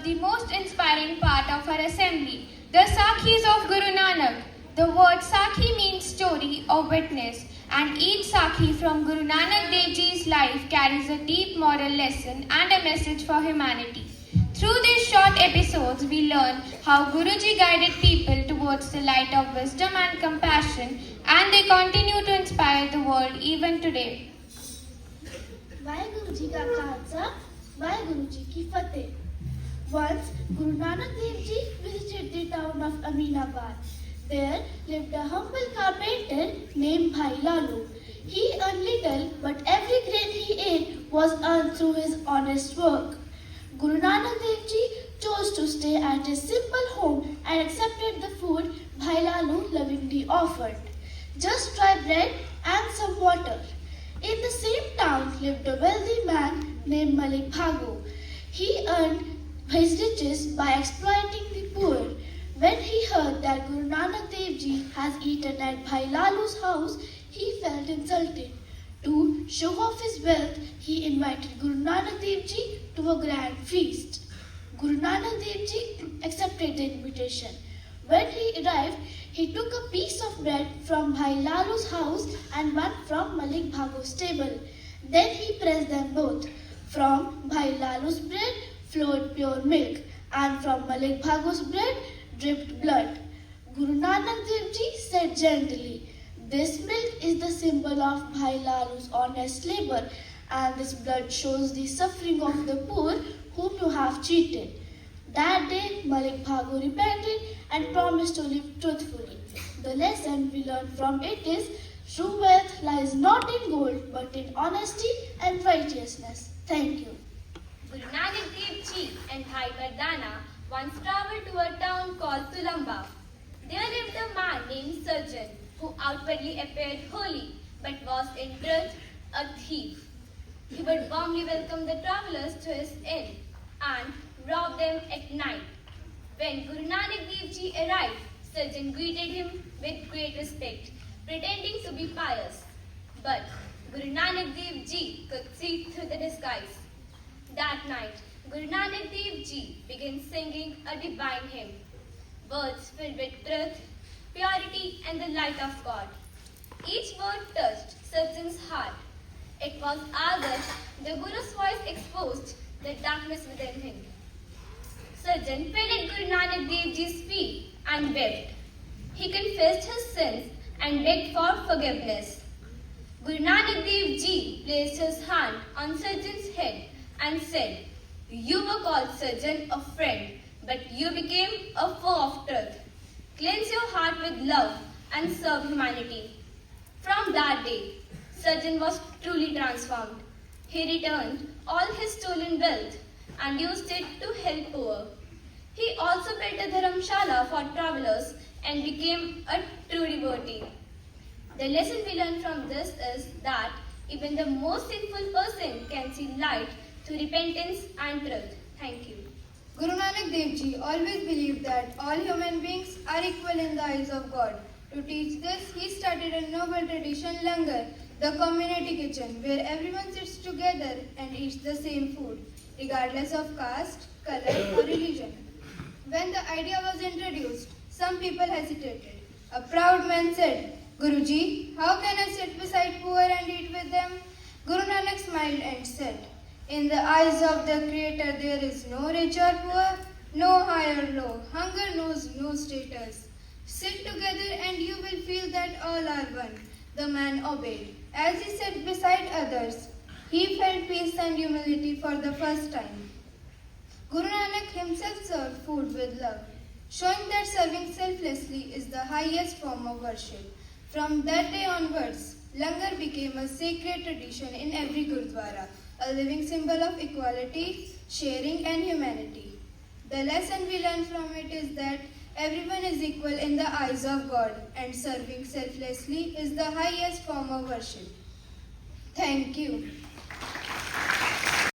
the most inspiring part of our assembly, the Sakhis of Guru Nanak. The word Sakhi means story or witness, and each Sakhi from Guru Nanak Dev Ji's life carries a deep moral lesson and a message for humanity. Through these short episodes, we learn how Guruji guided people towards the light of wisdom and compassion, and they continue to inspire the world even today. Waheguru ji का खालसा, वाहेगुरु जी की फतेह. Once, Guru Nanak Dev Ji visited the town of Aminabad. There lived a humble carpenter named Bhai Lalu. He earned little, but every grain he ate was earned through his honest work. Guru Nanak Dev Ji chose to stay at his simple home and accepted the food Bhai Lalu lovingly offered. Just dry bread and some water. In the same town lived a wealthy man named Malik Bhagu. He earned his riches by exploiting the poor. When he heard that Guru Nanak Dev Ji has eaten at Bhai Lalu's house, he felt insulted. To show off his wealth, he invited Guru Nanak Dev Ji to a grand feast. Guru Nanak Dev Ji accepted the invitation. When he arrived, he took a piece of bread from Bhai Lalu's house and one from Malik Bhagu's table. Then he pressed them both. From Bhai Lalu's bread flowed pure milk, and from Malik Bhagu's bread dripped blood. Guru Nanak Dev Ji said gently, "This milk is the symbol of Bhai Lalu's honest labor, and this blood shows the suffering of the poor whom you have cheated." That day, Malik Bhagu repented and promised to live truthfully. The lesson we learn from it is, true wealth lies not in gold, but in honesty and righteousness. Thank you. Guru Nanak Dev Ji and Bhai Mardana once travelled to a town called Tulamba. There lived a man named Sarjan, who outwardly appeared holy, but was in truth a thief. He would warmly welcome the travellers to his inn and rob them at night. When Guru Nanak Dev Ji arrived, Sarjan greeted him with great respect, pretending to be pious. But Guru Nanak Dev Ji could see through the disguise. That night, Guru Nanak Dev Ji began singing a divine hymn, words filled with truth, purity and the light of God. Each word touched Sarjan's heart. It was as if the Guru's voice exposed the darkness within him. Sarjan fell at Guru Nanak Dev Ji's feet and wept. He confessed his sins and begged for forgiveness. Guru Nanak Dev Ji placed his hand on Sarjan's head and said, "You were called Sarjan, a friend, but you became a foe of truth. Cleanse your heart with love and serve humanity." From that day, Sarjan was truly transformed. He returned all his stolen wealth and used it to help poor. He also built a dharamshala for travelers and became a true devotee. The lesson we learn from this is that even the most sinful person can see light through repentance and truth. Thank you. Guru Nanak Dev Ji always believed that all human beings are equal in the eyes of God. To teach this, he started a noble tradition, langar, the community kitchen, where everyone sits together and eats the same food, regardless of caste, color or religion. When the idea was introduced, some people hesitated. A proud man said, "Guruji, how can I sit beside poor and eat with them?" Guru Nanak smiled and said, "In the eyes of the Creator there is no rich or poor, no high or low. Hunger knows no status. Sit together and you will feel that all are one." The man obeyed. As he sat beside others, he felt peace and humility for the first time. Guru Nanak himself served food with love, showing that serving selflessly is the highest form of worship. From that day onwards, langar became a sacred tradition in every Gurdwara, a living symbol of equality, sharing and humanity. The lesson we learn from it is that everyone is equal in the eyes of God, and serving selflessly is the highest form of worship. Thank you.